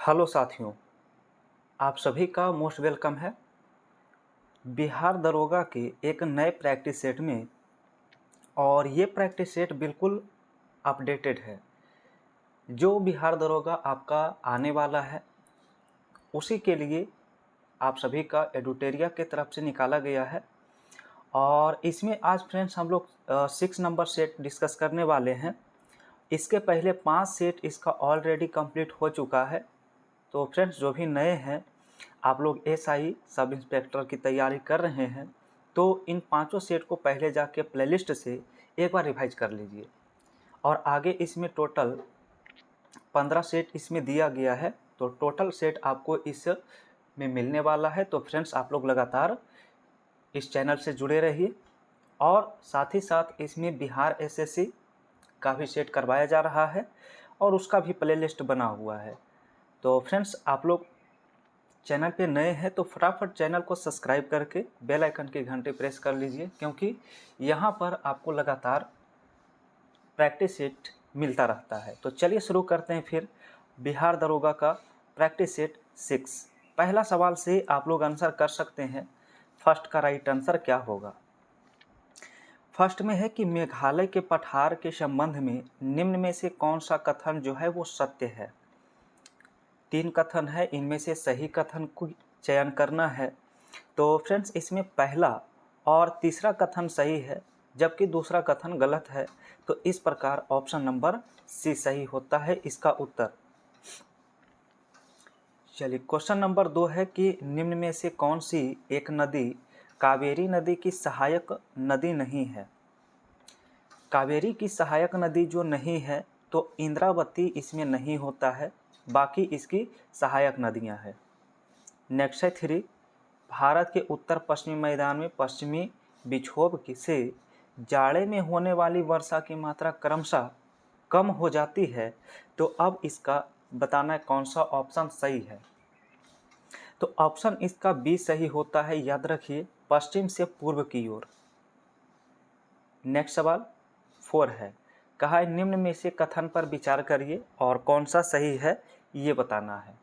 Hello साथियों, आप सभी का मोस्ट वेलकम है बिहार दरोगा के एक नए प्रैक्टिस सेट में। और ये प्रैक्टिस सेट बिल्कुल अपडेटेड है। जो बिहार दरोगा आपका आने वाला है उसी के लिए आप सभी का एडुटेरिया के तरफ से निकाला गया है। और इसमें आज फ्रेंड्स हम लोग 6 नंबर सेट डिस्कस करने वाले हैं। इसके पहले 5 सेट इसका ऑलरेडी कंप्लीट हो चुका है। तो फ्रेंड्स जो भी नए हैं, आप लोग एसआई सब इंस्पेक्टर की तैयारी कर रहे हैं तो इन पांचों सेट को पहले जाके प्लेलिस्ट से एक बार रिवाइज कर लीजिए। और आगे इसमें टोटल 15 सेट इसमें दिया गया है, तो टोटल सेट आपको इस में मिलने वाला है। तो फ्रेंड्स आप लोग लगातार इस चैनल से जुड़े रहिए। और साथ ही साथ इसमें बिहार एसएससी का भी सेट करवाया जा रहा है और उसका भी प्लेलिस्ट बना हुआ है। तो फ्रेंड्स आप लोग चैनल पे नए हैं तो फटाफट चैनल को सब्सक्राइब करके बेल आइकन की घंटी प्रेस कर लीजिए, क्योंकि यहाँ पर आपको लगातार प्रैक्टिस सेट मिलता रहता है। तो चलिए शुरू करते हैं फिर बिहार दरोगा का प्रैक्टिस सेट 6। पहला सवाल से आप लोग आंसर कर सकते हैं। फर्स्ट का राइट आंसर क्या होगा? फर्स्ट में है कि मेघालय के पठार के संबंध में निम्न में से कौन सा कथन जो है वो सत्य है। 3 कथन है, इनमें से सही कथन को चयन करना है। तो फ्रेंड्स इसमें पहला और तीसरा कथन सही है जबकि दूसरा कथन गलत है। तो इस प्रकार ऑप्शन नंबर सी सही होता है इसका उत्तर। चलिए क्वेश्चन नंबर 2 है कि निम्न में से कौन सी एक नदी कावेरी नदी की सहायक नदी नहीं है। कावेरी की सहायक नदी जो नहीं है तो इंद्रावती इसमें नहीं होता है, बाकी इसकी सहायक नदियां हैं। नेक्स्ट है 3, भारत के उत्तर पश्चिमी मैदान में पश्चिमी विक्षोभ से जाड़े में होने वाली वर्षा की मात्रा क्रमशः कम हो जाती है। तो अब इसका बताना है कौन सा ऑप्शन सही है। तो ऑप्शन इसका बी सही होता है, याद रखिए, पश्चिम से पूर्व की ओर। नेक्स्ट सवाल 4 है, कहा है निम्न में से कथन पर विचार करिए और कौन सा सही है ये बताना है।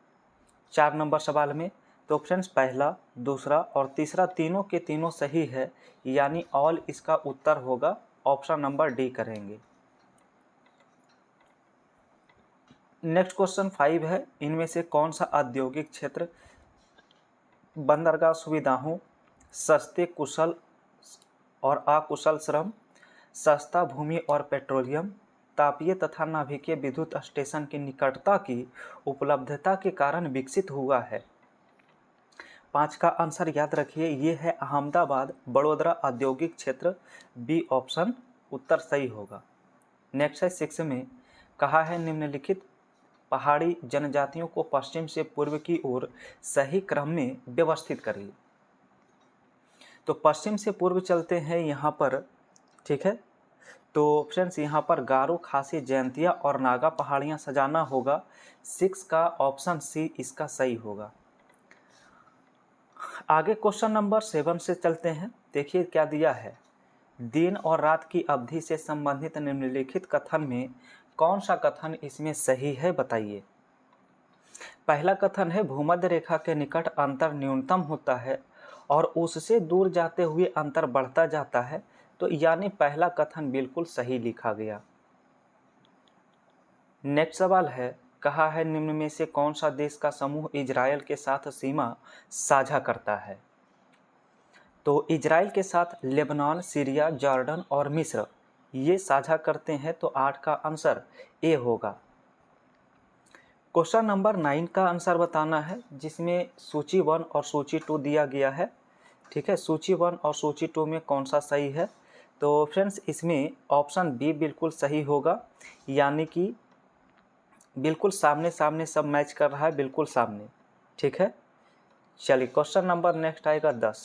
4 नंबर सवाल में तो फ्रेंड्स पहला, दूसरा और तीसरा तीनों के तीनों सही है, यानी ऑल इसका उत्तर होगा। ऑप्शन नंबर डी करेंगे। नेक्स्ट क्वेश्चन 5 है, इनमें से कौन सा औद्योगिक क्षेत्र बंदरगाह सुविधाओं, सस्ते कुशल और अकुशल श्रम, सस्ता भूमि और पेट्रोलियम, तापीय तथा नाभिकीय विद्युत स्टेशन की निकटता की उपलब्धता के कारण विकसित हुआ है। 5 का आंसर याद रखिए, ये है अहमदाबाद बड़ोदरा औद्योगिक क्षेत्र। बी ऑप्शन उत्तर सही होगा। नेक्स्ट है 6 में, कहा है निम्नलिखित पहाड़ी जनजातियों को पश्चिम से पूर्व की ओर सही क्रम में व्यवस्थित करिए। तो पश्चिम से पूर्व चलते हैं यहाँ पर, ठीक है। तो फ्रेंड्स यहाँ पर गारो, खासी, जयंतिया और नागा पहाड़ियाँ सजाना होगा। 6 का ऑप्शन सी इसका सही होगा। आगे क्वेश्चन नंबर 7 से चलते हैं। देखिए क्या दिया है, दिन और रात की अवधि से संबंधित निम्नलिखित कथन में कौन सा कथन इसमें सही है बताइए। पहला कथन है भूमध्य रेखा के निकट अंतर न्यूनतम होता है और उससे दूर जाते हुए अंतर बढ़ता जाता है। तो यानी पहला कथन बिल्कुल सही लिखा गया। नेक्स्ट सवाल है, कहा है निम्न में से कौन सा देश का समूह इजराइल के साथ सीमा साझा करता है। तो इजराइल के साथ लेबनान, सीरिया, जॉर्डन और मिस्र ये साझा करते हैं। तो 8 का आंसर ए होगा। क्वेश्चन नंबर 9 का आंसर बताना है, जिसमें सूची 1 और सूची 2 दिया गया है, ठीक है। सूची 1 और सूची 2 में कौन सा सही है। तो फ्रेंड्स इसमें ऑप्शन बी बिल्कुल सही होगा, यानी कि बिल्कुल सामने सामने सब मैच कर रहा है, बिल्कुल सामने, ठीक है। चलिए क्वेश्चन नंबर नेक्स्ट आएगा 10।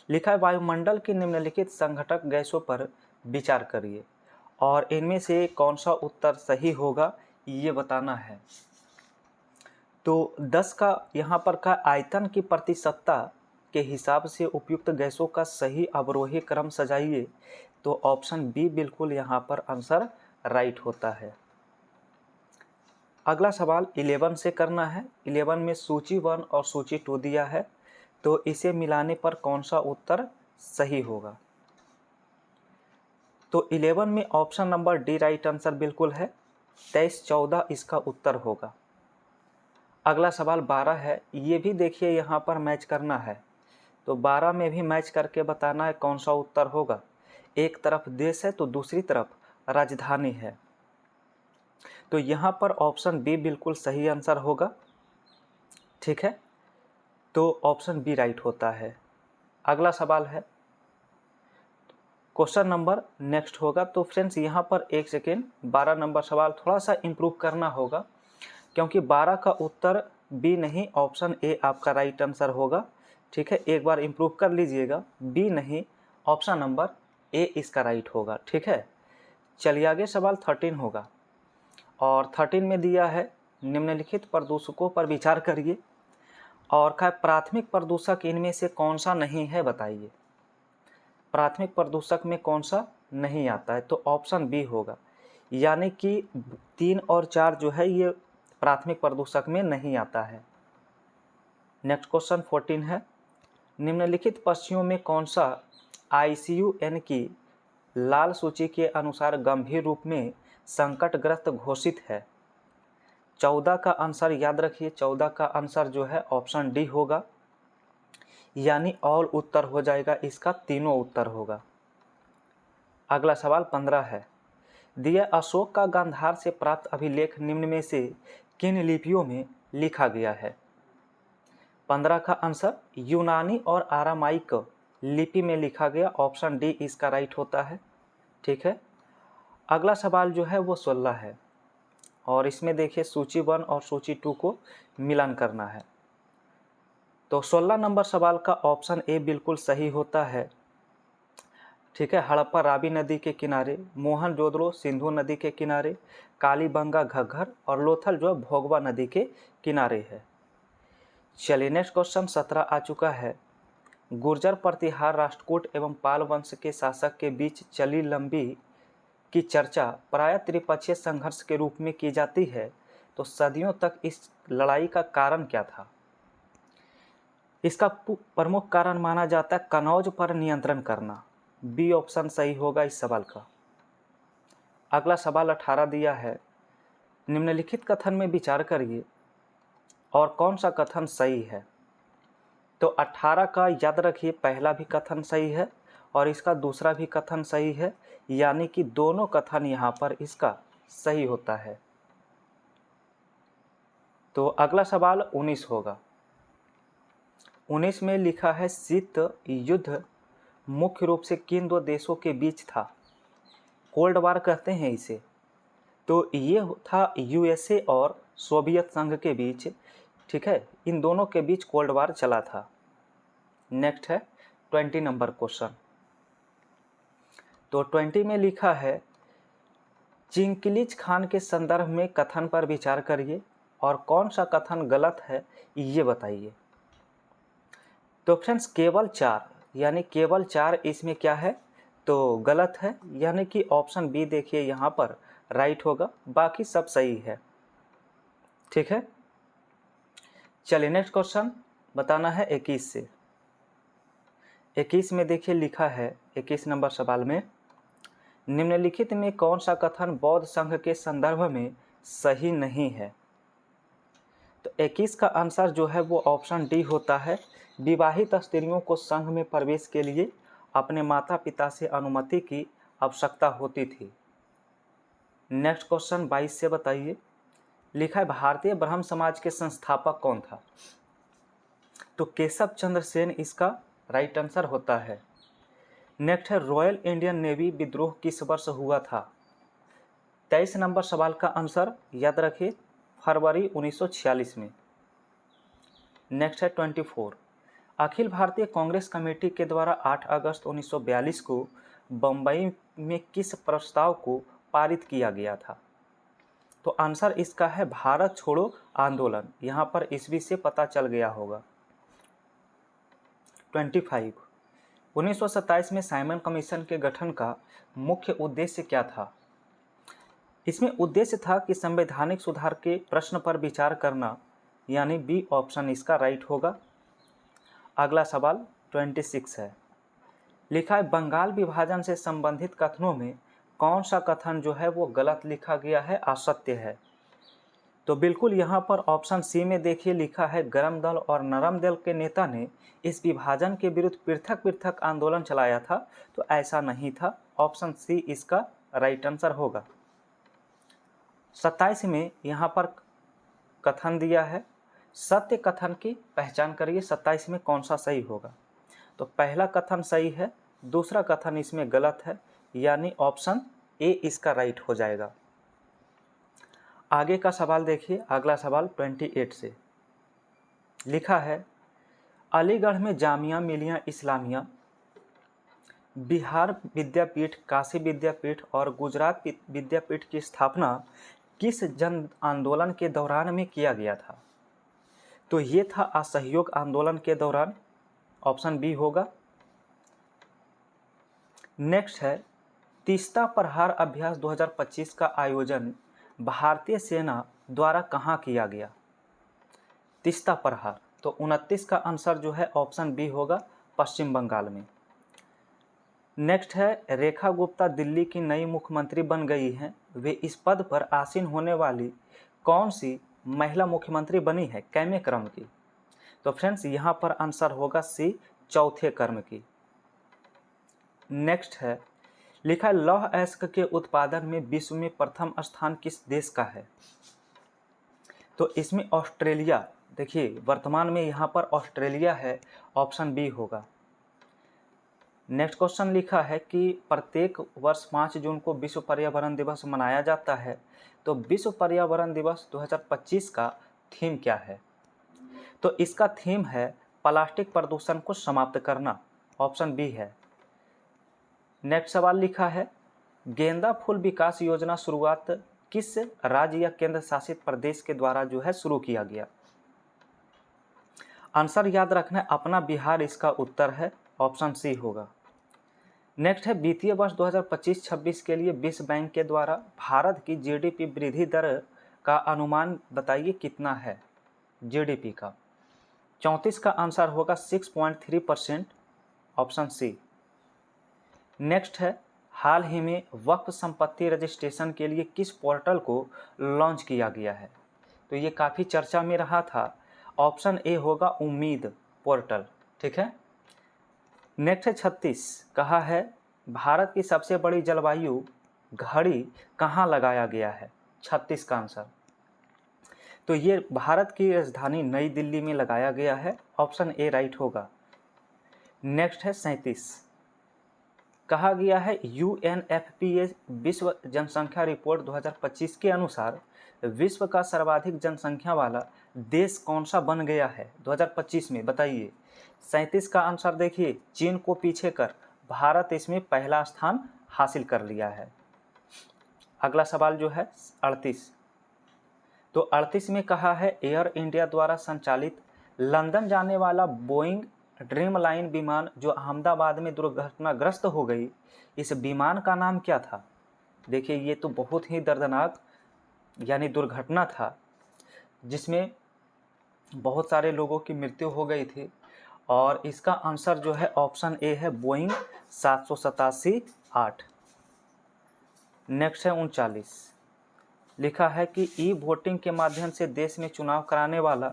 लिखा है वायुमंडल की निम्नलिखित संघटक गैसों पर विचार करिए और इनमें से कौन सा उत्तर सही होगा ये बताना है। तो 10 का यहाँ पर का आयतन की प्रतिशतता के हिसाब से उपयुक्त गैसों का सही अवरोही क्रम सजाइए। तो ऑप्शन बी बिल्कुल यहाँ पर आंसर राइट होता है। अगला सवाल 11 से करना है। 11 में सूची 1 और सूची 2 दिया है, तो इसे मिलाने पर कौन सा उत्तर सही होगा। तो 11 में option number D right answer बिल्कुल है, 23-14 इसका उत्तर होगा। अगला सवाल 12 है, ये भी देखिए यहाँ पर मैच करना है, तो 12 में भी मैच करके बताना है कौन सा उत्तर होगा। एक तरफ देश है तो दूसरी तरफ राजधानी है, तो यहाँ पर ऑप्शन बी बिल्कुल सही आंसर होगा। ठीक है, तो ऑप्शन बी राइट होता है। अगला सवाल है, क्वेश्चन नंबर नेक्स्ट होगा। तो फ्रेंड्स यहाँ पर एक सेकेंड, 12 नंबर सवाल थोड़ा सा इम्प्रूव करना होगा, क्योंकि 12 का उत्तर बी नहीं ऑप्शन ए आपका राइट आंसर होगा। ठीक है, एक बार इम्प्रूव कर लीजिएगा, बी नहीं ऑप्शन नंबर ए इसका राइट होगा। ठीक है, चलिए आगे सवाल 13 होगा, और 13 में दिया है निम्नलिखित प्रदूषकों पर विचार करिए और कहा प्राथमिक प्रदूषक इनमें से कौन सा नहीं है बताइए। प्राथमिक प्रदूषक में कौन सा नहीं आता है, तो ऑप्शन बी होगा, यानी कि 3 और 4 जो है ये प्राथमिक प्रदूषक में नहीं आता है। नेक्स्ट क्वेश्चन 14 है, निम्नलिखित पक्षियों में कौन सा IUCN की लाल सूची के अनुसार गंभीर रूप में संकटग्रस्त घोषित है। 14 का आंसर याद रखिए, 14 का आंसर जो है ऑप्शन डी होगा, यानी ऑल उत्तर हो जाएगा इसका, तीनों उत्तर होगा। अगला सवाल 15 है, दिया अशोक का गांधार से प्राप्त अभिलेख निम्न में से किन लिपियों में लिखा गया है। 15 का आंसर यूनानी और आरामाइक लिपि में लिखा गया, ऑप्शन डी इसका राइट होता है। ठीक है, अगला सवाल जो है वो 16 है, और इसमें देखिए सूची 1 और सूची 2 को मिलान करना है। तो 16 नंबर सवाल का ऑप्शन ए बिल्कुल सही होता है। ठीक है, हड़प्पा रावी नदी के किनारे, मोहनजोदड़ो सिंधु नदी के किनारे, कालीबंगा घग्घर और लोथल जो है भोगवा नदी के किनारे है। चलिए नेक्स्ट क्वेश्चन 17 आ चुका है, गुर्जर प्रतिहार राष्ट्रकूट एवं पाल वंश के शासक के बीच चली लंबी की चर्चा प्रायः त्रिपक्षीय संघर्ष के रूप में की जाती है, तो सदियों तक इस लड़ाई का कारण क्या था। इसका प्रमुख कारण माना जाता है कनौज पर नियंत्रण करना, बी ऑप्शन सही होगा इस सवाल का। अगला सवाल 18 दिया है, निम्नलिखित कथन में विचार करिए और कौन सा कथन सही है। तो 18 का याद रखिए पहला भी कथन सही है और इसका दूसरा भी कथन सही है, यानी कि दोनों कथन यहाँ पर इसका सही होता है। तो अगला सवाल 19 होगा। 19 में लिखा है शीत युद्ध मुख्य रूप से किन दो देशों के बीच था। कोल्ड वार कहते हैं इसे, तो ये था USA और सोवियत संघ के बीच। ठीक है, इन दोनों के बीच कोल्ड वार चला था। नेक्स्ट है 20 नंबर क्वेश्चन। तो 20 में लिखा है चिंकिलिज खान के संदर्भ में कथन पर विचार करिए और कौन सा कथन गलत है ये बताइए। तो फ्रेंड्स केवल 4, यानी केवल 4 इसमें क्या है तो गलत है, यानी कि ऑप्शन बी देखिए यहाँ पर राइट होगा, बाकी सब सही है। ठीक है, चलिए नेक्स्ट क्वेश्चन बताना है 21 से। 21 में देखिए लिखा है 21 नंबर सवाल में, निम्नलिखित में कौन सा कथन बौद्ध संघ के संदर्भ में सही नहीं है। तो 21 का आंसर जो है वो ऑप्शन डी होता है, विवाहित स्त्रियों को संघ में प्रवेश के लिए अपने माता पिता से अनुमति की आवश्यकता होती थी। नेक्स्ट क्वेश्चन 22 से बताइए, लिखा है भारतीय ब्रह्म समाज के संस्थापक कौन था। तो केशव चंद्र सेन इसका राइट आंसर होता है। नेक्स्ट है रॉयल इंडियन नेवी विद्रोह किस वर्ष हुआ था। 23 नंबर सवाल का आंसर याद रखिए फरवरी 1946 में। नेक्स्ट है 24, अखिल भारतीय कांग्रेस कमेटी के द्वारा 8 अगस्त 1942 को बम्बई में किस प्रस्ताव को पारित किया गया था। तो आंसर इसका है भारत छोड़ो आंदोलन, यहाँ पर ईस्वी से पता चल गया होगा। 25, 1927 में साइमन कमीशन के गठन का मुख्य उद्देश्य क्या था। इसमें उद्देश्य था कि संवैधानिक सुधार के प्रश्न पर विचार करना, यानी बी ऑप्शन इसका राइट होगा। अगला सवाल 26 है। लिखा है बंगाल विभाजन से संबंधित कथनों में कौन सा कथन जो है वो गलत लिखा गया है, असत्य है। तो बिल्कुल यहाँ पर ऑप्शन सी में देखिए लिखा है गरम दल और नरम दल के नेता ने इस विभाजन के विरुद्ध पृथक पृथक आंदोलन चलाया था। तो ऐसा नहीं था, ऑप्शन सी इसका राइट आंसर होगा। 27 में यहाँ पर कथन दिया है सत्य कथन की पहचान करिए, 27 में कौन सा सही होगा। तो पहला कथन सही है, दूसरा कथन इसमें गलत है, यानी ऑप्शन ए इसका राइट हो जाएगा। आगे का सवाल देखिए, अगला सवाल 28 से लिखा है अलीगढ़ में जामिया मिलिया इस्लामिया, बिहार विद्यापीठ, काशी विद्यापीठ और गुजरात विद्यापीठ की स्थापना किस जन आंदोलन के दौरान में किया गया था। तो ये था असहयोग आंदोलन के दौरान, ऑप्शन बी होगा। नेक्स्ट है तीस्ता प्रहार अभ्यास 2025 का आयोजन भारतीय सेना द्वारा कहाँ किया गया। तीस्ता प्रहार, तो 29 का आंसर जो है ऑप्शन बी होगा, पश्चिम बंगाल में। नेक्स्ट है रेखा गुप्ता दिल्ली की नई मुख्यमंत्री बन गई हैं, वे इस पद पर आसीन होने वाली कौन सी महिला मुख्यमंत्री बनी है, कैमे क्रम की। तो फ्रेंड्स यहाँ पर आंसर होगा सी, चौथे क्रम की। नेक्स्ट है लिखा है लौह अयस्क के उत्पादन में विश्व में प्रथम स्थान किस देश का है। तो इसमें ऑस्ट्रेलिया, देखिए वर्तमान में यहाँ पर ऑस्ट्रेलिया है, ऑप्शन बी होगा। नेक्स्ट क्वेश्चन लिखा है कि प्रत्येक वर्ष 5 जून को विश्व पर्यावरण दिवस मनाया जाता है, तो विश्व पर्यावरण दिवस 2025 का थीम क्या है। तो इसका थीम है प्लास्टिक प्रदूषण को समाप्त करना, ऑप्शन बी है। नेक्स्ट सवाल लिखा है गेंदा फूल विकास योजना शुरुआत किस राज्य या केंद्र शासित प्रदेश के द्वारा जो है शुरू किया गया। आंसर याद रखना है, अपना बिहार इसका उत्तर है, ऑप्शन सी होगा। नेक्स्ट है वित्तीय वर्ष 2025-26 के लिए विश्व बैंक के द्वारा भारत की जीडीपी वृद्धि दर का अनुमान बताइए कितना है जीडीपी का। 34 का आंसर होगा 6.3%, ऑप्शन सी। नेक्स्ट है हाल ही में वक्फ संपत्ति रजिस्ट्रेशन के लिए किस पोर्टल को लॉन्च किया गया है। तो ये काफ़ी चर्चा में रहा था, ऑप्शन ए होगा उम्मीद पोर्टल, ठीक है। नेक्स्ट है 36, कहा है भारत की सबसे बड़ी जलवायु घड़ी कहाँ लगाया गया है, 36 का आंसर। तो ये भारत की राजधानी नई दिल्ली में लगाया गया है, ऑप्शन ए राइट होगा। नेक्स्ट है 37, कहा गया है UNFPA विश्व जनसंख्या रिपोर्ट 2025 के अनुसार विश्व का सर्वाधिक जनसंख्या वाला देश कौन सा बन गया है 2025 में, बताइए। 37 का आंसर देखिए चीन को पीछे कर भारत इसमें पहला स्थान हासिल कर लिया है। अगला सवाल जो है 38, तो 38 में कहा है एयर इंडिया द्वारा संचालित लंदन जाने वाला बोइंग ड्रीम लाइन विमान जो अहमदाबाद में दुर्घटनाग्रस्त हो गई, इस विमान का नाम क्या था। देखिए ये तो बहुत ही दर्दनाक यानी दुर्घटना था, जिसमें बहुत सारे लोगों की मृत्यु हो गई थी, और इसका आंसर जो है ऑप्शन ए है बोइंग 787-8। नेक्स्ट है 39, लिखा है कि ई वोटिंग के माध्यम से देश में चुनाव कराने वाला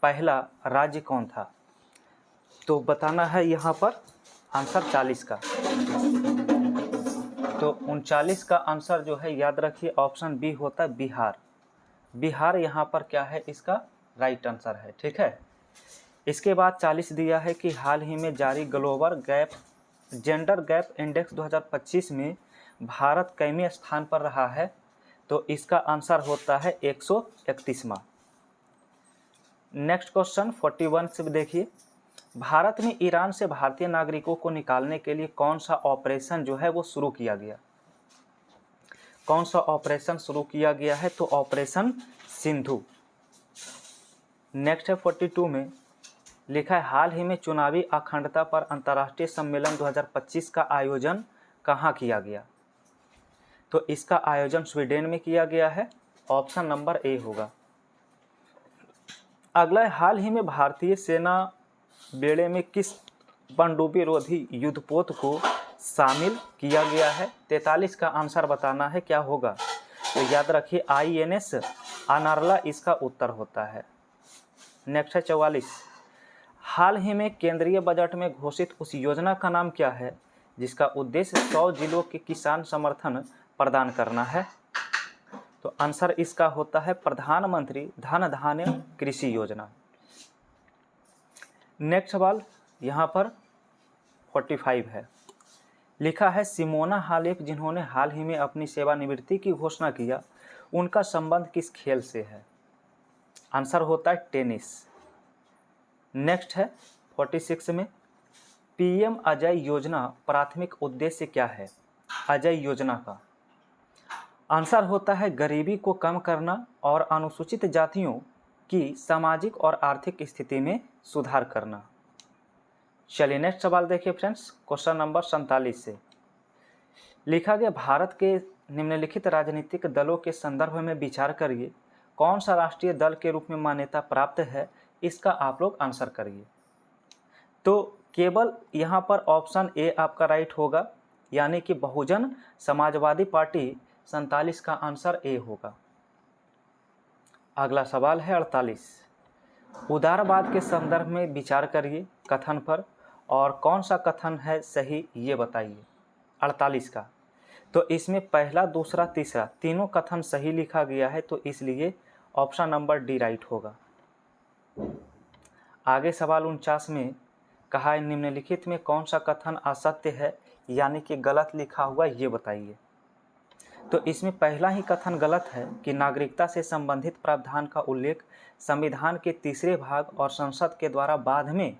पहला राज्य कौन था। तो बताना है यहाँ पर आंसर 40 का। तो 39 का आंसर जो है याद रखिए ऑप्शन बी होता है बिहार। बिहार यहाँ पर क्या है, इसका राइट आंसर है, ठीक है। इसके बाद 40 दिया है कि हाल ही में जारी ग्लोबल जेंडर गैप इंडेक्स 2025 में भारत कैवें स्थान पर रहा है। तो इसका आंसर होता है 131वां। नेक्स्ट क्वेश्चन 41 से देखिए, भारत में ईरान से भारतीय नागरिकों को निकालने के लिए कौन सा ऑपरेशन जो है वो शुरू किया गया। कौन सा ऑपरेशन शुरू किया गया है, तो ऑपरेशन सिंधु। नेक्स्ट है 42 में लिखा है हाल ही में चुनावी अखंडता पर अंतर्राष्ट्रीय सम्मेलन 2025 का आयोजन कहाँ किया गया। तो इसका आयोजन स्वीडन में किया गया है, ऑप्शन नंबर ए होगा। अगला है, हाल ही में भारतीय सेना बेड़े में किस पनडुब्बी रोधी युद्धपोत को शामिल किया गया है? 43 का आंसर बताना है, क्या होगा? तो याद रखिए INS अनारला इसका उत्तर होता है। नेक्स्ट है 44, हाल ही में केंद्रीय बजट में घोषित उस योजना का नाम क्या है जिसका उद्देश्य 100 जिलों के किसान समर्थन प्रदान करना है? तो आंसर इसका होता है प्रधानमंत्री धन धान्य कृषि योजना। नेक्स्ट सवाल यहाँ पर 45 है, लिखा है सिमोना हालेप जिन्होंने हाल ही में अपनी सेवानिवृत्ति की घोषणा किया, उनका संबंध किस खेल से है? आंसर होता है टेनिस। नेक्स्ट है 46 में, PM अजय योजना प्राथमिक उद्देश्य क्या है? अजय योजना का आंसर होता है गरीबी को कम करना और अनुसूचित जातियों की सामाजिक और आर्थिक स्थिति में सुधार करना। चलिए नेक्स्ट सवाल देखिए फ्रेंड्स, क्वेश्चन नंबर 47 से लिखा गया, भारत के निम्नलिखित राजनीतिक दलों के संदर्भ में विचार करिए, कौन सा राष्ट्रीय दल के रूप में मान्यता प्राप्त है? इसका आप लोग आंसर करिए। तो केवल यहाँ पर ऑप्शन ए आपका राइट होगा, यानी कि बहुजन समाजवादी पार्टी 47 का आंसर ए होगा। अगला सवाल है 48, उदारवाद के संदर्भ में विचार करिए कथन पर, और कौन सा कथन है सही ये बताइए। 48 का तो इसमें पहला, दूसरा, तीसरा तीनों कथन सही लिखा गया है, तो इसलिए ऑप्शन नंबर डी राइट होगा। आगे सवाल 49 में कहा है, निम्नलिखित में कौन सा कथन असत्य है यानी कि गलत लिखा हुआ ये बताइए। तो इसमें पहला ही कथन गलत है कि नागरिकता से संबंधित प्रावधान का उल्लेख संविधान के तीसरे भाग और संसद के द्वारा बाद में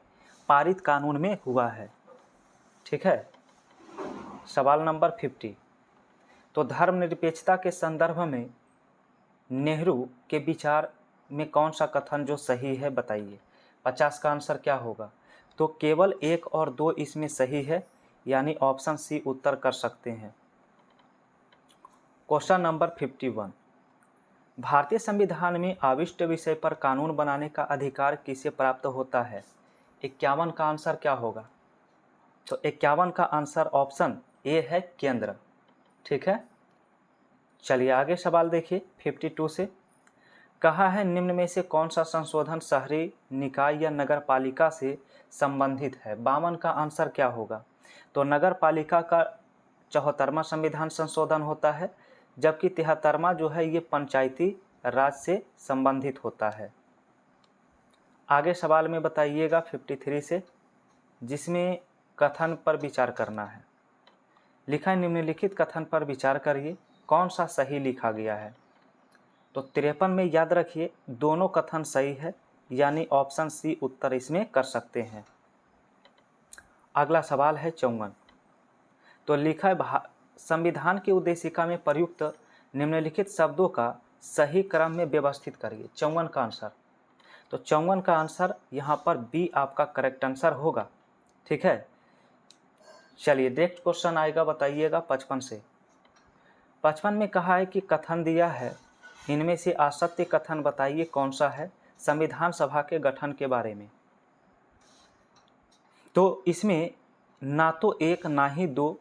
पारित कानून में हुआ है। ठीक है। सवाल नंबर 50, तो धर्मनिरपेक्षता के संदर्भ में नेहरू के विचार में कौन सा कथन जो सही है बताइए। 50 का आंसर क्या होगा? तो केवल 1 और 2 इसमें सही है, यानी ऑप्शन सी उत्तर कर सकते हैं। क्वेश्चन नंबर 51, भारतीय संविधान में आविष्ट विषय पर कानून बनाने का अधिकार किसे प्राप्त होता है? 51 का आंसर क्या होगा? तो 51 का आंसर ऑप्शन ए है, केंद्र। ठीक है। चलिए आगे सवाल देखिए 52 से कहा है, निम्न में से कौन सा संशोधन शहरी निकाय या नगर पालिका से संबंधित है? 52 का आंसर क्या होगा? तो नगर पालिका का 74वां संविधान संशोधन होता है, जबकि 73वां जो है ये पंचायती राज से संबंधित होता है। आगे सवाल में बताइएगा 53 से, जिसमें कथन पर विचार करना है। लिखा है, निम्नलिखित कथन पर विचार करिए, कौन सा सही लिखा गया है? तो 53 में याद रखिए दोनों कथन सही है, यानी ऑप्शन सी उत्तर इसमें कर सकते हैं। अगला सवाल है 54, तो लिखा है संविधान की उद्देशिका में प्रयुक्त निम्नलिखित शब्दों का सही क्रम में व्यवस्थित करिए। 54 का आंसर, तो 54 का आंसर यहाँ पर बी आपका करेक्ट आंसर होगा। ठीक है। चलिए नेक्स्ट क्वेश्चन आएगा, बताइएगा 55 से। 55 में कहा है कि कथन दिया है, इनमें से असत्य कथन बताइए कौन सा है संविधान सभा के गठन के बारे में। तो इसमें ना तो 1 ना ही 2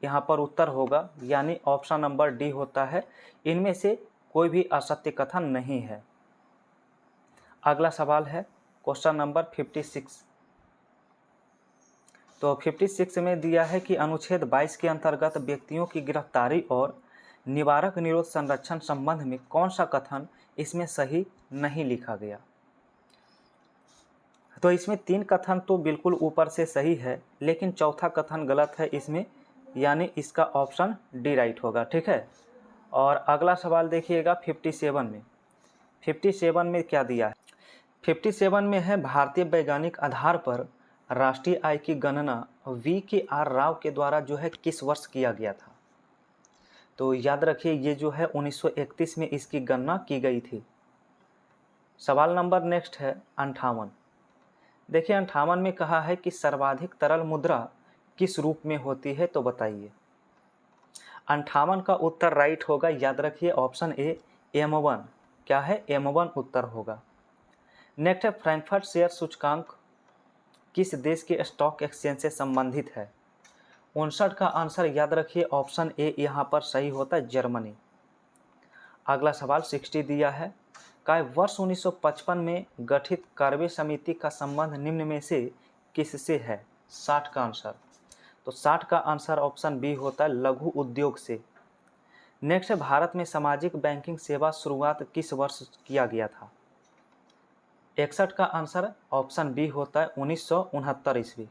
यहाँ पर उत्तर होगा, यानी ऑप्शन नंबर डी होता है, इनमें से कोई भी असत्य कथन नहीं है। अगला सवाल है क्वेश्चन नंबर 56, तो 56 में दिया है कि अनुच्छेद 22 के अंतर्गत व्यक्तियों की गिरफ्तारी और निवारक निरोध संरक्षण संबंध में कौन सा कथन इसमें सही नहीं लिखा गया? तो इसमें 3 कथन तो बिल्कुल ऊपर से सही है, लेकिन चौथा कथन गलत है इसमें, यानी इसका ऑप्शन डी राइट होगा। ठीक है। और अगला सवाल देखिएगा 57 में। 57 में क्या दिया है? 57 में है, भारतीय वैज्ञानिक आधार पर राष्ट्रीय आय की गणना VKR राव के द्वारा जो है किस वर्ष किया गया था? तो याद रखिए ये जो है 1931 में इसकी गणना की गई थी। सवाल नंबर नेक्स्ट है 58। देखिए 58 में कहा है कि सर्वाधिक तरल मुद्रा किस रूप में होती है, तो बताइए। 58 का उत्तर राइट होगा, याद रखिए ऑप्शन ए M1। क्या है? M1 उत्तर होगा। नेक्स्ट है फ्रैंकफर्ट शेयर सूचकांक किस देश के स्टॉक एक्सचेंज से संबंधित है? 59 का आंसर याद रखिए ऑप्शन ए यहाँ पर सही होता है, जर्मनी। अगला सवाल 60 दिया है, का वर्ष 1955 में गठित कार्बे समिति का संबंध निम्न में से किससे है? 60 का आंसर, तो 60 का आंसर ऑप्शन बी होता है, लघु उद्योग से। नेक्स्ट है भारत में सामाजिक बैंकिंग सेवा शुरुआत किस वर्ष किया गया था? 61 का आंसर ऑप्शन बी होता है 1969 ईस्वी।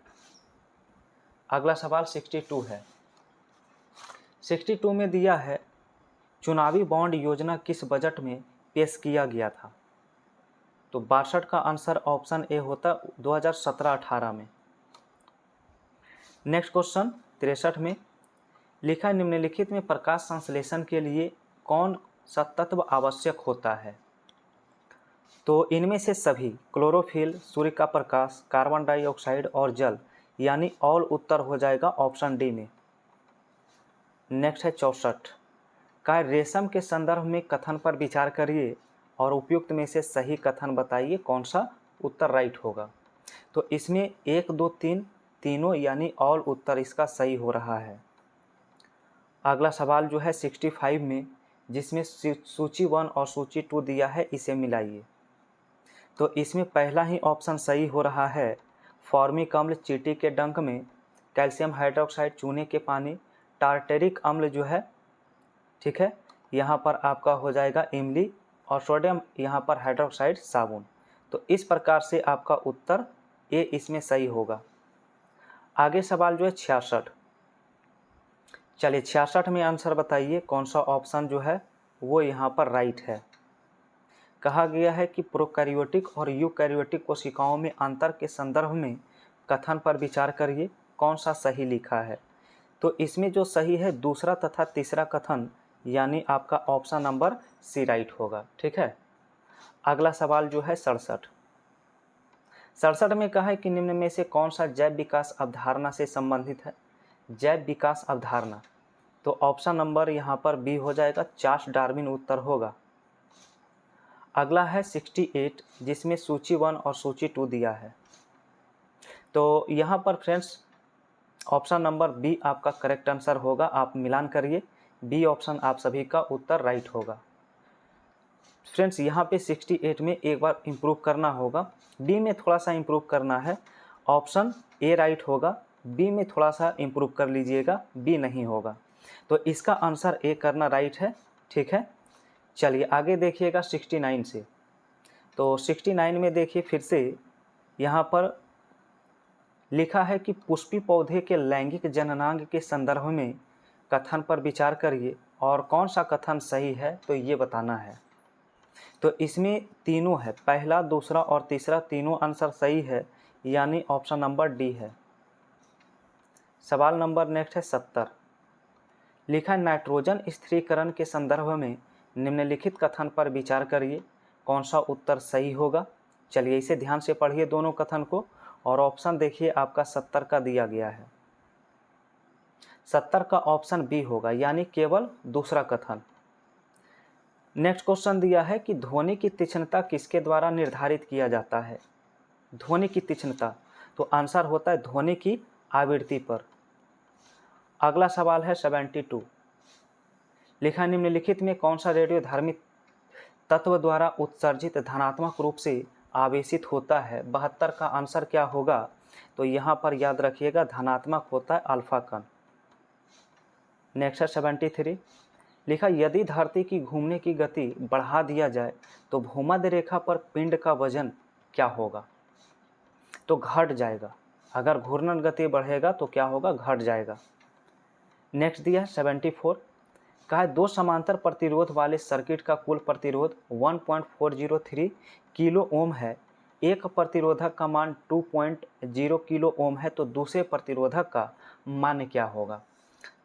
अगला सवाल 62 है। 62 में दिया है चुनावी बॉन्ड योजना किस बजट में पेश किया गया था? तो 62 का आंसर ऑप्शन ए होता 2017-18 में। नेक्स्ट क्वेश्चन 63 में लिखा निम्नलिखित में प्रकाश संश्लेषण के लिए कौन सा तत्व आवश्यक होता है? तो इनमें से सभी, क्लोरोफिल, सूर्य का प्रकाश, कार्बन डाइऑक्साइड और जल, यानी ऑल उत्तर हो जाएगा ऑप्शन डी में। नेक्स्ट है 64 का रेशम के संदर्भ में कथन पर विचार करिए और उपयुक्त में से सही कथन बताइए, कौन सा उत्तर राइट होगा? तो इसमें 1, 2, 3 तीनों यानी ऑल उत्तर इसका सही हो रहा है। अगला सवाल जो है 65 में, जिसमें सूची 1 और सूची 2 दिया है, इसे मिलाइए। तो इसमें पहला ही ऑप्शन सही हो रहा है, फॉर्मिक अम्ल चींटी के डंक में, कैल्शियम हाइड्रोक्साइड चूने के पानी, टार्टेरिक अम्ल जो है, ठीक है, यहाँ पर आपका हो जाएगा इमली, और सोडियम यहाँ पर हाइड्रोक्साइड साबुन। तो इस प्रकार से आपका उत्तर ए इसमें सही होगा। आगे सवाल जो है 66, चलिए 66 में आंसर बताइए, कौन सा ऑप्शन जो है वो यहाँ पर राइट है। कहा गया है कि प्रोकैरियोटिक और यूकैरियोटिक कोशिकाओं में अंतर के संदर्भ में कथन पर विचार करिए, कौन सा सही लिखा है? तो इसमें जो सही है दूसरा तथा तीसरा कथन, यानी आपका ऑप्शन नंबर सी राइट होगा, ठीक है। अगला सवाल जो है 67 में कहा है कि निम्न में से कौन सा जैव विकास अवधारणा से संबंधित है? जैव विकास अवधारणा, तो ऑप्शन नंबर यहाँ पर बी हो जाएगा, चार्ल्स डार्विन उत्तर होगा। अगला है 68, जिसमें सूची 1 और सूची 2 दिया है। तो यहाँ पर फ्रेंड्स ऑप्शन नंबर बी आपका करेक्ट आंसर होगा। आप मिलान करिए, बी ऑप्शन आप सभी का उत्तर राइट होगा। फ्रेंड्स यहाँ पे 68 में एक बार इम्प्रूव करना होगा, बी में थोड़ा सा इम्प्रूव करना है। ऑप्शन ए राइट होगा, बी में थोड़ा सा इम्प्रूव कर लीजिएगा, बी नहीं होगा। तो इसका आंसर ए करना राइट है, ठीक है। चलिए आगे देखिएगा 69 से। तो 69 में देखिए फिर से यहाँ पर लिखा है कि पुष्पी पौधे के लैंगिक जननांग के संदर्भ में कथन पर विचार करिए और कौन सा कथन सही है, तो ये बताना है। तो इसमें तीनों है, पहला, दूसरा और तीसरा तीनों आंसर सही है, यानी ऑप्शन नंबर डी है। सवाल नंबर नेक्स्ट है 70, लिखा नाइट्रोजन स्थिरीकरण के संदर्भ में निम्नलिखित कथन पर विचार करिए, कौन सा उत्तर सही होगा? चलिए इसे ध्यान से पढ़िए दोनों कथन को, और ऑप्शन देखिए आपका 70 का दिया गया है। 70 का ऑप्शन बी होगा, यानी केवल दूसरा कथन। नेक्स्ट क्वेश्चन दिया है कि ध्वनि की तीक्ष्णता किसके द्वारा निर्धारित किया जाता है? ध्वनि की तीक्ष्णता, तो आंसर होता है ध्वनि की आवृत्ति पर। अगला सवाल है 72, लिखा निम्नलिखित में कौन सा रेडियोधर्मी तत्व द्वारा उत्सर्जित धनात्मक रूप से आवेशित होता है? 72 का आंसर क्या होगा? तो यहाँ पर याद रखिएगा धनात्मक होता है अल्फा कण। नेक्स्ट है 73, लिखा यदि धरती की घूमने की गति बढ़ा दिया जाए तो भूमध्य रेखा पर पिंड का वजन क्या होगा? तो घट जाएगा। अगर घूर्णन गति बढ़ेगा तो क्या होगा? घट जाएगा। नेक्स्ट दिया 74, कहा दो समांतर प्रतिरोध वाले सर्किट का कुल प्रतिरोध 1.403 किलो ओम है, एक प्रतिरोधक का मान 2.0 किलो ओम है, तो दूसरे प्रतिरोधक का मान क्या होगा?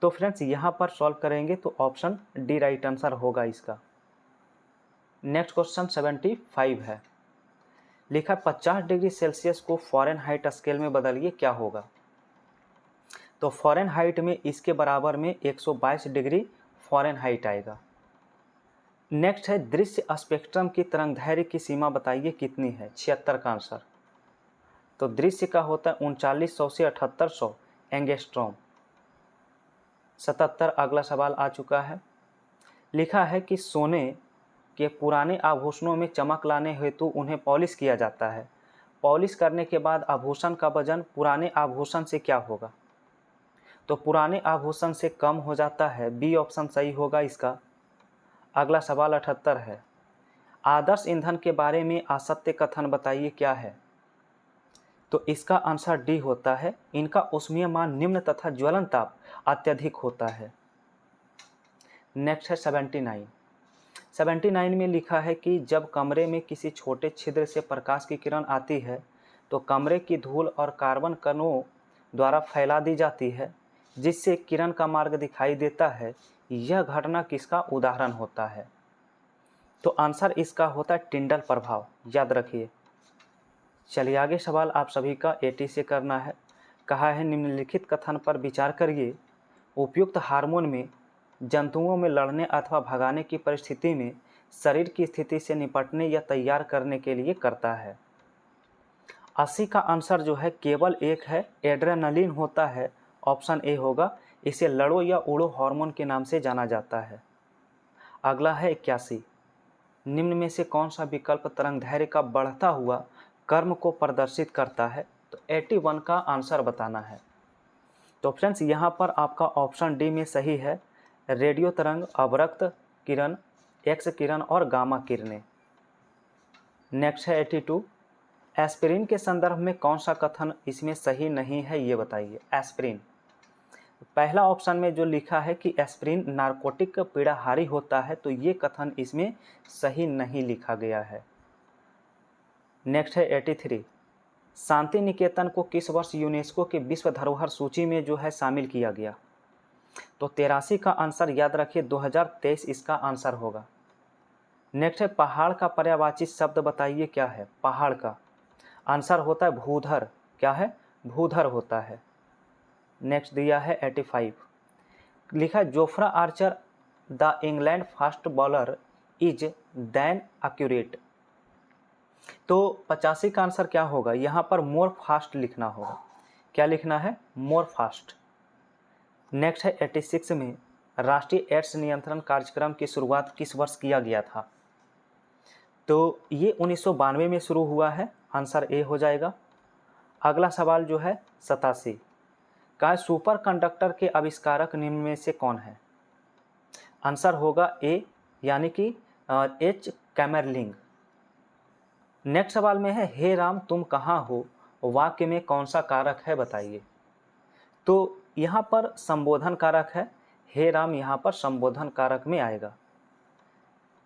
तो फ्रेंड्स यहाँ पर सॉल्व करेंगे तो ऑप्शन डी राइट आंसर होगा इसका। नेक्स्ट क्वेश्चन 75 है, लिखा 50 डिग्री सेल्सियस को फ़ारेनहाइट स्केल में बदलिए, क्या होगा? तो फ़ारेनहाइट में इसके बराबर में 122 डिग्री फ़ारेनहाइट आएगा। नेक्स्ट है दृश्य स्पेक्ट्रम की तरंगदैर्घ्य की सीमा बताइए कितनी है, 76 का आंसर। तो दृश्य का होता है 3900 से 7800 एंगस्ट्रॉम। 77 अगला सवाल आ चुका है। लिखा है कि सोने के पुराने आभूषणों में चमक लाने हेतु उन्हें पॉलिश किया जाता है। पॉलिश करने के बाद आभूषण का वजन पुराने आभूषण से क्या होगा? तो पुराने आभूषण से कम हो जाता है, बी ऑप्शन सही होगा इसका। अगला सवाल 78 है। आदर्श ईंधन के बारे में असत्य कथन बताइए क्या है? तो इसका आंसर डी होता है, इनका ऊष्मीय मान निम्न तथा ज्वलन ताप अत्यधिक होता है। नेक्स्ट है 79 में लिखा है कि जब कमरे में किसी छोटे छिद्र से प्रकाश की किरण आती है तो कमरे की धूल और कार्बन कणों द्वारा फैला दी जाती है, जिससे किरण का मार्ग दिखाई देता है। यह घटना किसका उदाहरण होता है? तो आंसर इसका होता है टिंडल प्रभाव, याद रखिए। चलिए आगे सवाल आप सभी का 80 से करना है। कहा है निम्नलिखित कथन पर विचार करिए। उपयुक्त हार्मोन में जंतुओं में लड़ने अथवा भगाने की परिस्थिति में शरीर की स्थिति से निपटने या तैयार करने के लिए करता है। 80 का आंसर जो है केवल एक है, एड्रेनलिन होता है। ऑप्शन ए होगा। इसे लड़ो या उड़ो हार्मोन के नाम से जाना जाता है। अगला है 81। निम्न में से कौन सा विकल्प तरंगदैर्घ्य का बढ़ता हुआ कर्म को प्रदर्शित करता है? तो 81 का आंसर बताना है। तो फ्रेंड्स यहाँ पर आपका ऑप्शन डी में सही है, रेडियो तरंग, अवरक्त किरण, एक्स किरण और गामा किरणें। नेक्स्ट है 82। एस्पिरिन के संदर्भ में कौन सा कथन इसमें सही नहीं है, ये बताइए। एस्पिरिन, पहला ऑप्शन में जो लिखा है कि एस्पिरिन नार्कोटिक पीड़ाहारी होता है, तो ये कथन इसमें सही नहीं लिखा गया है। नेक्स्ट है 83। शांति निकेतन को किस वर्ष यूनेस्को के विश्व धरोहर सूची में जो है शामिल किया गया? तो 83 का आंसर याद रखिए 2023 इसका आंसर होगा। नेक्स्ट है पहाड़ का पर्यायवाची शब्द बताइए क्या है? पहाड़ का आंसर होता है भूधर। क्या है? भूधर होता है। नेक्स्ट दिया है 85। लिखा है Jofra Archer the England fast bowler is than accurate. तो 85 का आंसर क्या होगा? यहाँ पर मोर फास्ट लिखना होगा। क्या लिखना है? मोर फास्ट। नेक्स्ट है 86 में राष्ट्रीय एड्स नियंत्रण कार्यक्रम की शुरुआत किस वर्ष किया गया था? तो ये 1992 में शुरू हुआ है। आंसर ए हो जाएगा। अगला सवाल जो है 87 का सुपर कंडक्टर के आविष्कारक निम्न में से कौन है? आंसर होगा ए, यानी कि एच कैमरलिंग। नेक्स्ट सवाल में है हे राम तुम कहाँ हो, वाक्य में कौन सा कारक है बताइए। तो यहाँ पर संबोधन कारक है, हे राम यहाँ पर संबोधन कारक में आएगा।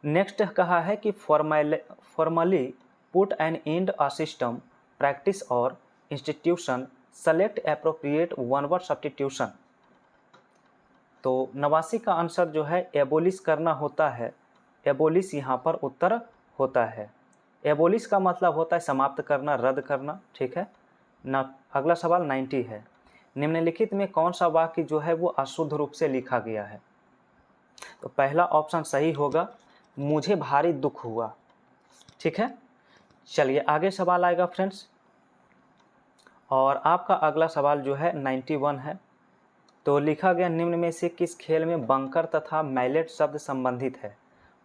नेक्स्ट कहा है कि formally put an end a system practice और institution select appropriate one word substitution. तो 89 का आंसर जो है एबोलिश करना होता है। एबोलिश यहाँ पर उत्तर होता है। एबोलिश का मतलब होता है समाप्त करना, रद्द करना। ठीक है ना। अगला सवाल 90 है। निम्नलिखित में कौन सा वाक्य जो है वो अशुद्ध रूप से लिखा गया है? तो पहला ऑप्शन सही होगा, मुझे भारी दुख हुआ। ठीक है, चलिए आगे सवाल आएगा फ्रेंड्स। और आपका अगला सवाल जो है 91 है। तो लिखा गया निम्न में से किस खेल में बंकर तथा मैलेट शब्द संबंधित है?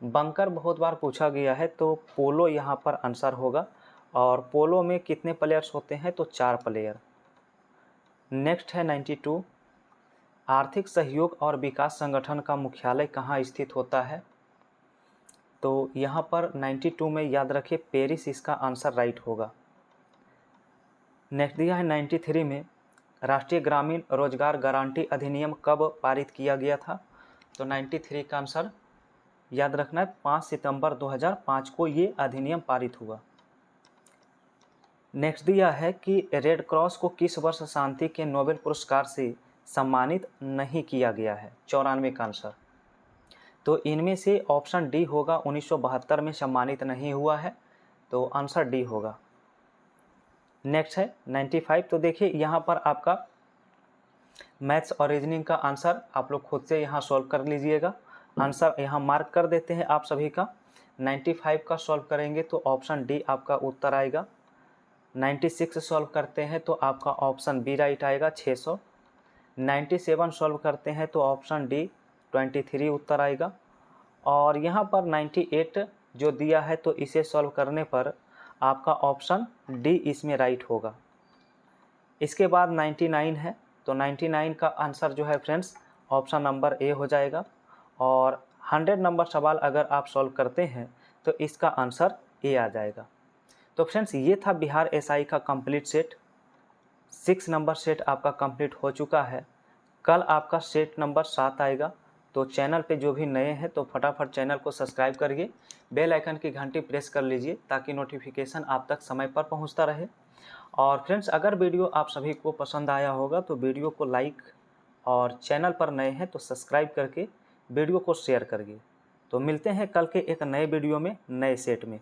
बंकर बहुत बार पूछा गया है, तो पोलो यहाँ पर आंसर होगा। और पोलो में कितने प्लेयर्स होते हैं? तो 4 प्लेयर। नेक्स्ट है 92। आर्थिक सहयोग और विकास संगठन का मुख्यालय कहाँ स्थित होता है? तो यहाँ पर 92 में याद रखिए पेरिस इसका आंसर राइट होगा। नेक्स्ट दिया है 93 में राष्ट्रीय ग्रामीण रोजगार गारंटी अधिनियम कब पारित किया गया था? तो 93 का आंसर याद रखना है 5 सितंबर 2005 को ये अधिनियम पारित हुआ। नेक्स्ट दिया है कि रेड क्रॉस को किस वर्ष शांति के नोबेल पुरस्कार से सम्मानित नहीं किया गया है? 94 का आंसर। तो इनमें से ऑप्शन डी होगा, 1972 में सम्मानित नहीं हुआ है, तो आंसर डी होगा। नेक्स्ट है 95। तो देखिए यहाँ पर आपका मैथ्स और रीजनिंग का आंसर आप लोग खुद से यहाँ सॉल्व कर लीजिएगा। आंसर यहाँ मार्क कर देते हैं आप सभी का। 95 का सॉल्व करेंगे तो ऑप्शन डी आपका उत्तर आएगा। 96 सॉल्व करते हैं तो आपका ऑप्शन बी राइट आएगा 600। 97 सॉल्व करते हैं तो ऑप्शन डी 23 उत्तर आएगा। और यहाँ पर 98 जो दिया है तो इसे सॉल्व करने पर आपका ऑप्शन डी इसमें राइट होगा। इसके बाद 99 है तो 99 का आंसर जो है फ्रेंड्स ऑप्शन नंबर ए हो जाएगा। और 100 नंबर सवाल अगर आप सॉल्व करते हैं तो इसका आंसर ए आ जाएगा। तो फ्रेंड्स ये था बिहार एसआई का कंप्लीट सेट। 6 नंबर सेट आपका कंप्लीट हो चुका है। कल आपका सेट नंबर 7 आएगा। तो चैनल पे जो भी नए हैं तो फटाफट चैनल को सब्सक्राइब करिए, बेल आइकन की घंटी प्रेस कर लीजिए ताकि नोटिफिकेशन आप तक समय पर पहुंचता रहे। और फ्रेंड्स अगर वीडियो आप सभी को पसंद आया होगा तो वीडियो को लाइक और चैनल पर नए हैं तो सब्सक्राइब करके वीडियो को शेयर करिए। तो मिलते हैं कल के एक नए वीडियो में नए सेट में।